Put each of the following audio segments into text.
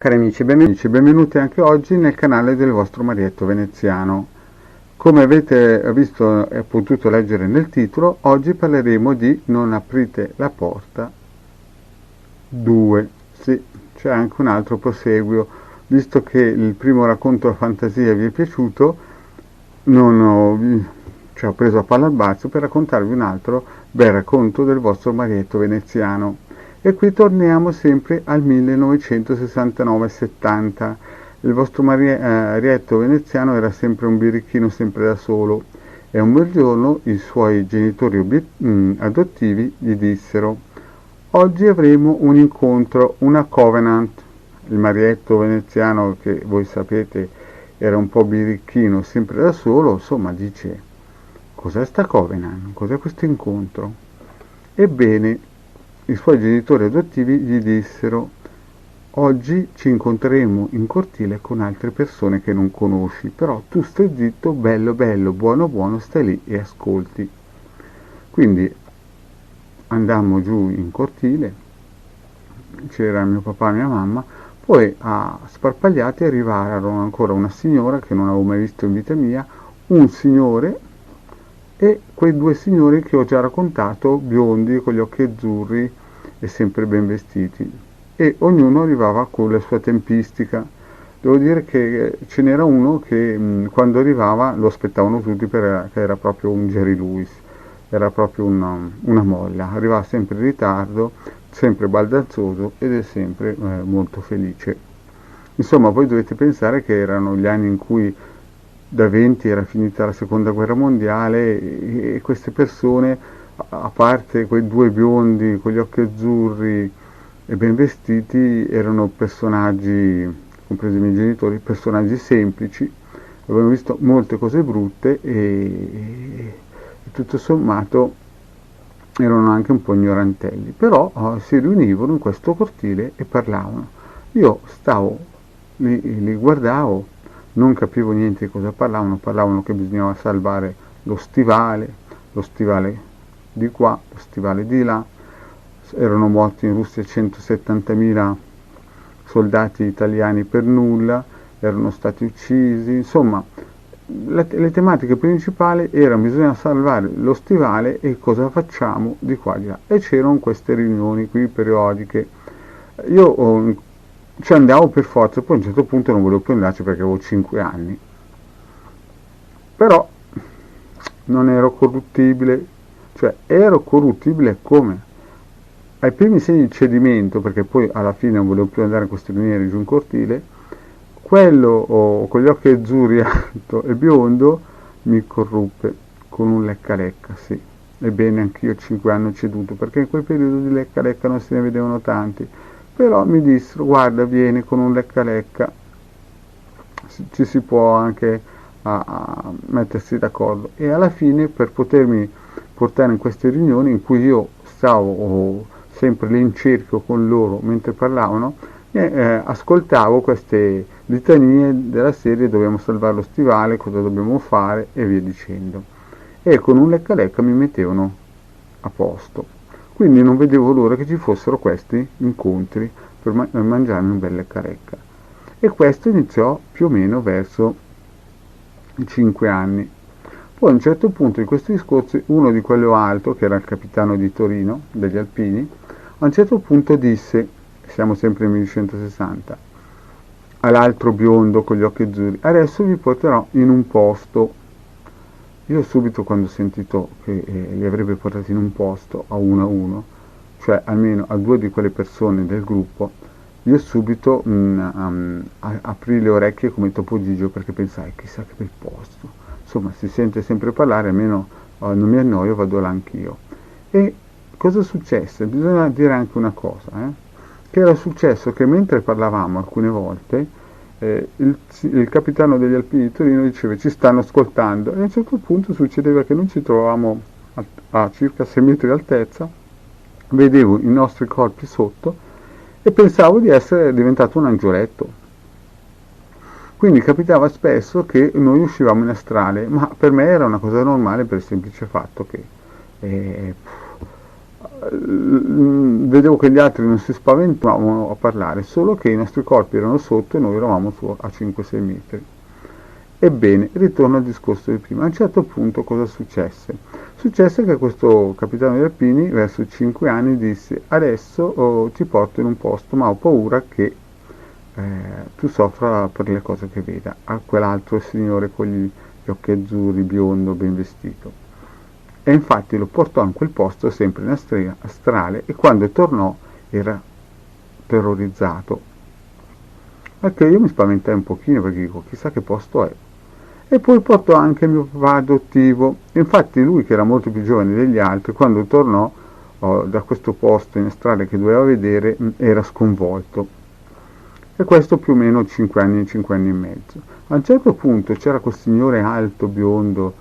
Cari amici, benvenuti anche oggi nel canale del vostro Marietto Veneziano. Come avete visto e potuto leggere nel titolo, oggi parleremo di Non aprite la porta 2. Sì, c'è anche un altro proseguio. Visto che il primo racconto a fantasia vi è piaciuto, non ho, ho preso a palla al balzo per raccontarvi un altro bel racconto del vostro Marietto Veneziano. E qui torniamo sempre al 1969-70. Il vostro Marietto Veneziano era sempre un birichino, sempre da solo, e un bel giorno i suoi genitori adottivi gli dissero: oggi avremo un incontro, una covenant. Il Marietto Veneziano, che voi sapete era un po' birichino, sempre da solo, insomma dice: cos'è sta covenant? Cos'è questo incontro? Ebbene, i suoi genitori adottivi gli dissero: oggi ci incontreremo in cortile con altre persone che non conosci, però tu stai zitto, bello bello, buono buono, stai lì e ascolti. Quindi andammo giù in cortile, c'era mio papà e mia mamma, poi a sparpagliati arrivarono ancora una signora che non avevo mai visto in vita mia, un signore e quei due signori che ho già raccontato, biondi con gli occhi azzurri e sempre ben vestiti, e ognuno arrivava con la sua tempistica. Devo dire che ce n'era uno che quando arrivava lo aspettavano tutti perché era proprio un Jerry Lewis, era proprio una molla, arrivava sempre in ritardo, sempre baldanzoso ed è sempre molto felice. Insomma, voi dovete pensare che erano gli anni in cui da 20 era finita la seconda guerra mondiale e queste persone, a parte quei due biondi con gli occhi azzurri e ben vestiti, erano personaggi, compresi i miei genitori, personaggi semplici, avevano visto molte cose brutte e tutto sommato erano anche un po' ignorantelli, però si riunivano in questo cortile e parlavano. Io stavo, li guardavo, non capivo niente di cosa parlavano che bisognava salvare lo stivale di qua, lo stivale di là, erano morti in Russia 170.000 soldati italiani per nulla, erano stati uccisi, insomma le tematiche principali erano: bisogna salvare lo stivale e cosa facciamo di qua e di là, e c'erano queste riunioni qui periodiche. Io ci andavo per forza, poi a un certo punto non volevo più andarci perché avevo 5 anni, però non ero corruttibile, cioè ero corruttibile come? Ai primi segni di cedimento, perché poi alla fine non volevo più andare a queste riunioni giù in cortile, quello con gli occhi azzurri alto e biondo mi corruppe con un lecca-lecca, sì. Ebbene, anch'io 5 anni ho ceduto, perché in quel periodo di lecca-lecca non se ne vedevano tanti. Però mi dissero: guarda, vieni con un lecca-lecca, ci si può anche a mettersi d'accordo. E alla fine, per potermi portare in queste riunioni in cui io stavo sempre lì in cerchio con loro mentre parlavano, ascoltavo queste litanie della serie: dobbiamo salvare lo stivale, cosa dobbiamo fare e via dicendo, e con un lecca-lecca mi mettevano a posto. Quindi non vedevo l'ora che ci fossero questi incontri per mangiarmi un bel lecca-lecca. E questo iniziò più o meno verso i 5 anni. Poi a un certo punto di questi discorsi, uno di quello alto, che era il capitano di Torino, degli Alpini, a un certo punto disse, siamo sempre nel 1960, all'altro biondo con gli occhi azzurri: adesso vi porterò in un posto. Io subito, quando ho sentito che li avrebbe portati in un posto a uno, cioè almeno a 2 di quelle persone del gruppo, io subito aprì le orecchie come Topo Gigio, perché pensai: chissà che bel posto, insomma si sente sempre parlare, almeno non mi annoio, vado là anch'io. E cosa successe? Bisogna dire anche una cosa, che era successo che mentre parlavamo alcune volte, il capitano degli Alpini di Torino diceva: ci stanno ascoltando, e a un certo punto succedeva che noi ci trovavamo a circa 6 metri di altezza, vedevo i nostri corpi sotto e pensavo di essere diventato un angioletto. Quindi capitava spesso che noi uscivamo in astrale, ma per me era una cosa normale, per il semplice fatto che vedevo che gli altri non si spaventavano a parlare, solo che i nostri corpi erano sotto e noi eravamo su a 5-6 metri. Ebbene, ritorno al discorso di prima. A un certo punto cosa successe? Successe che questo capitano degli alpini, verso i 5 anni, disse: adesso ti porto in un posto, ma ho paura che tu soffra per le cose che veda. A quell'altro signore con gli occhi azzurri, biondo, ben vestito. E infatti lo portò in quel posto, sempre in astrale, e quando tornò era terrorizzato. Anche io mi spaventai un pochino, perché dico, chissà che posto è. E poi portò anche mio papà adottivo. Infatti lui, che era molto più giovane degli altri, quando tornò da questo posto in astrale che doveva vedere, era sconvolto. E questo più o meno 5 anni e mezzo. A un certo punto c'era quel signore alto, biondo,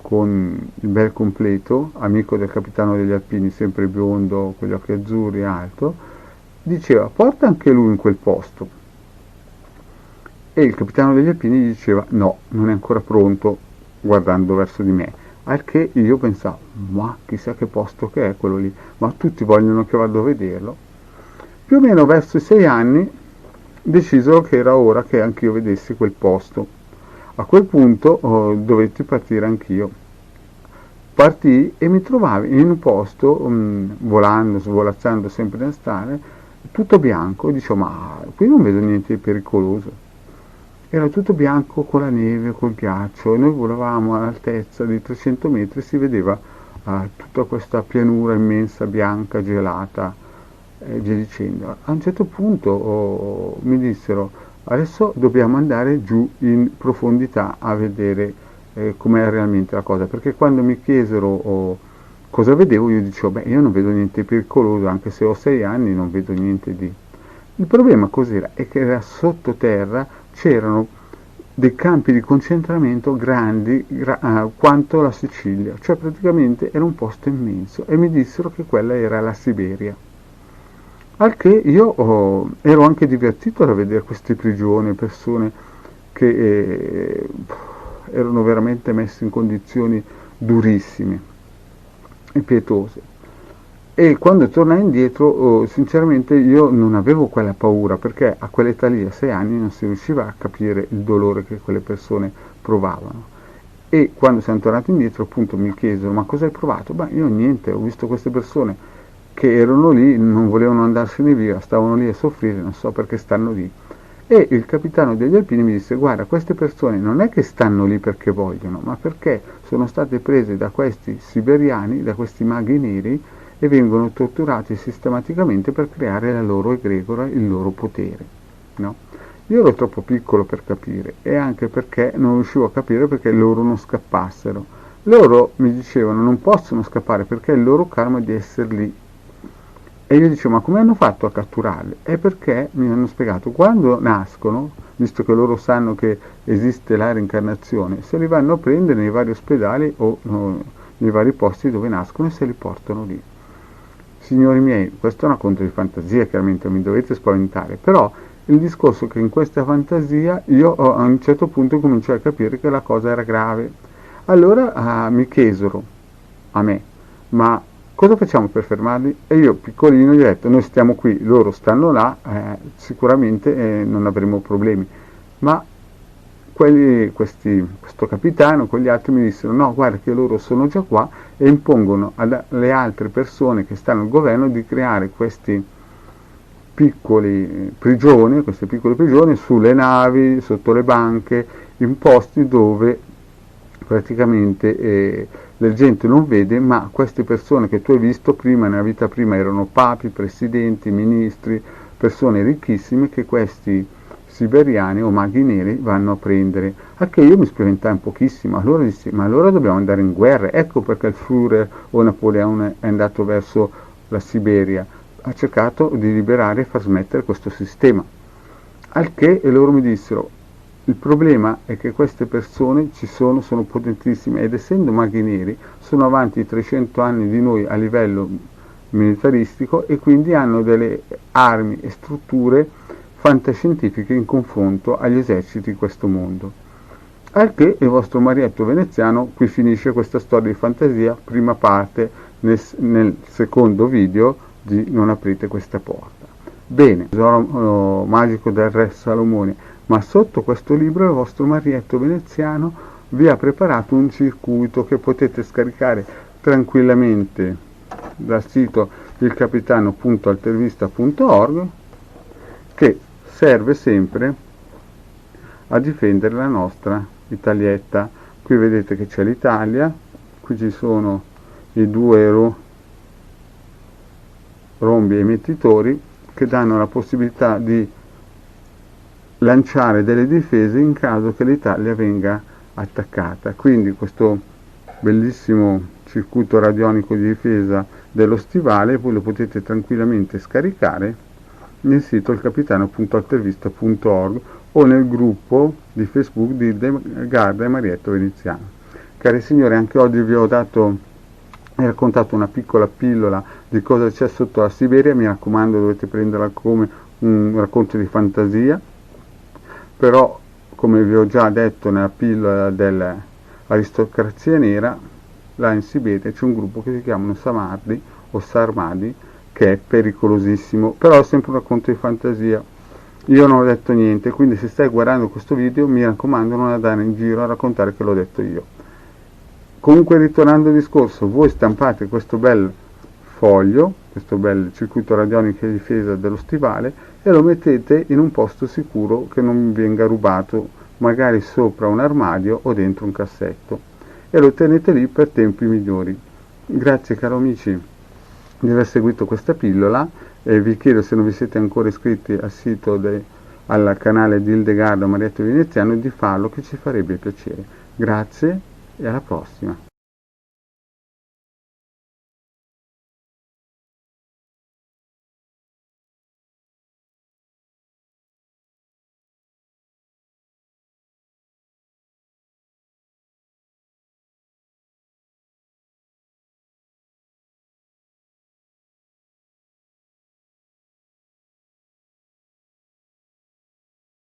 con il bel completo, amico del capitano degli alpini, sempre biondo, con gli occhi azzurri, alto, diceva: porta anche lui in quel posto. E il capitano degli alpini gli diceva: no, non è ancora pronto, guardando verso di me. Al che io pensavo: ma chissà che posto che è quello lì, ma tutti vogliono che vado a vederlo. Più o meno verso i 6 anni decisero che era ora che anch'io vedessi quel posto. A quel punto dovetti partire anch'io. Partii e mi trovavi in un posto, volando, svolazzando sempre in stare, tutto bianco, e dicevo: ma qui non vedo niente di pericoloso. Era tutto bianco con la neve, col ghiaccio, e noi volavamo all'altezza di 300 metri, si vedeva tutta questa pianura immensa, bianca, gelata, e via dicendo. A un certo punto mi dissero: adesso dobbiamo andare giù in profondità a vedere com'è realmente la cosa, perché quando mi chiesero cosa vedevo, io dicevo: beh, io non vedo niente di pericoloso, anche se ho 6 anni non vedo niente di... Il problema cos'era? È che era sottoterra, c'erano dei campi di concentramento grandi quanto la Sicilia, cioè praticamente era un posto immenso, e mi dissero che quella era la Siberia. Al che io ero anche divertito da vedere queste prigioni, persone che erano veramente messe in condizioni durissime e pietose. E quando tornai indietro, sinceramente io non avevo quella paura, perché a quell'età lì, a 6 anni, non si riusciva a capire il dolore che quelle persone provavano. E quando siamo tornati indietro, appunto, mi chiesero: ma cosa hai provato? Beh, io niente, ho visto queste persone che erano lì, non volevano andarsene via, stavano lì a soffrire, non so perché stanno lì. E il capitano degli alpini mi disse: guarda, queste persone non è che stanno lì perché vogliono, ma perché sono state prese da questi siberiani, da questi maghi neri, e vengono torturati sistematicamente per creare la loro egregora, il loro potere. No? Io ero troppo piccolo per capire, e anche perché non riuscivo a capire perché loro non scappassero. Loro mi dicevano: non possono scappare perché è il loro karma di essere lì. E io dicevo: ma come hanno fatto a catturarli? È perché mi hanno spiegato: quando nascono, visto che loro sanno che esiste la reincarnazione, se li vanno a prendere nei vari ospedali o nei vari posti dove nascono, e se li portano lì. Signori miei, questa è una conto di fantasia, chiaramente non mi dovete spaventare, però il discorso è che in questa fantasia io a un certo punto cominciai a capire che la cosa era grave. Allora mi chiesero a me: ma cosa facciamo per fermarli? E io, piccolino, gli ho detto: noi stiamo qui, loro stanno là, sicuramente non avremo problemi. Ma questo capitano con gli altri mi dissero: no, guarda che loro sono già qua, e impongono alle altre persone che stanno al governo di creare queste piccole prigioni sulle navi, sotto le banche, in posti dove praticamente la gente non vede, ma queste persone che tu hai visto prima, nella vita prima, erano papi, presidenti, ministri, persone ricchissime che questi siberiani o maghi neri vanno a prendere. Anche io mi spaventai un pochissimo. Allora dissi: ma allora dobbiamo andare in guerra. Ecco perché il Führer o Napoleone è andato verso la Siberia, ha cercato di liberare e far smettere questo sistema. Al che loro mi dissero: il problema è che queste persone sono potentissime, ed essendo maghi neri sono avanti 300 anni di noi a livello militaristico, e quindi hanno delle armi e strutture fantascientifiche in confronto agli eserciti di questo mondo. Al che il vostro Marietto veneziano qui finisce questa storia di fantasia, prima parte, nel secondo video di Non aprite questa porta. Bene, tesoro magico del re Salomone, ma sotto questo libro il vostro Marietto veneziano vi ha preparato un circuito che potete scaricare tranquillamente dal sito ilcapitano.altervista.org, che serve sempre a difendere la nostra Italietta. Qui vedete che c'è l'Italia, qui ci sono i due rombi emettitori che danno la possibilità di lanciare delle difese in caso che l'Italia venga attaccata. Quindi questo bellissimo circuito radionico di difesa dello stivale voi lo potete tranquillamente scaricare nel sito ilcapitano.altervista.org o nel gruppo di Facebook di Garda e Marietto Veneziano. Cari signori, anche oggi vi ho raccontato una piccola pillola di cosa c'è sotto la Siberia. Mi raccomando, dovete prenderla come un racconto di fantasia, però come vi ho già detto nella pillola dell'aristocrazia nera, là in Siberia c'è un gruppo che si chiamano Samardi o Sarmadi, che è pericolosissimo, però è sempre un racconto di fantasia. Io non ho detto niente, quindi se stai guardando questo video mi raccomando non andare in giro a raccontare che l'ho detto io. Comunque, ritornando al discorso, voi stampate questo bel foglio, questo bel circuito radionico di difesa dello stivale, e lo mettete in un posto sicuro che non venga rubato, magari sopra un armadio o dentro un cassetto, e lo tenete lì per tempi migliori. Grazie caro amici di aver seguito questa pillola, e vi chiedo, se non vi siete ancora iscritti al sito al canale di Ildegarda Marietto Veneziano, di farlo, che ci farebbe piacere. Grazie e alla prossima.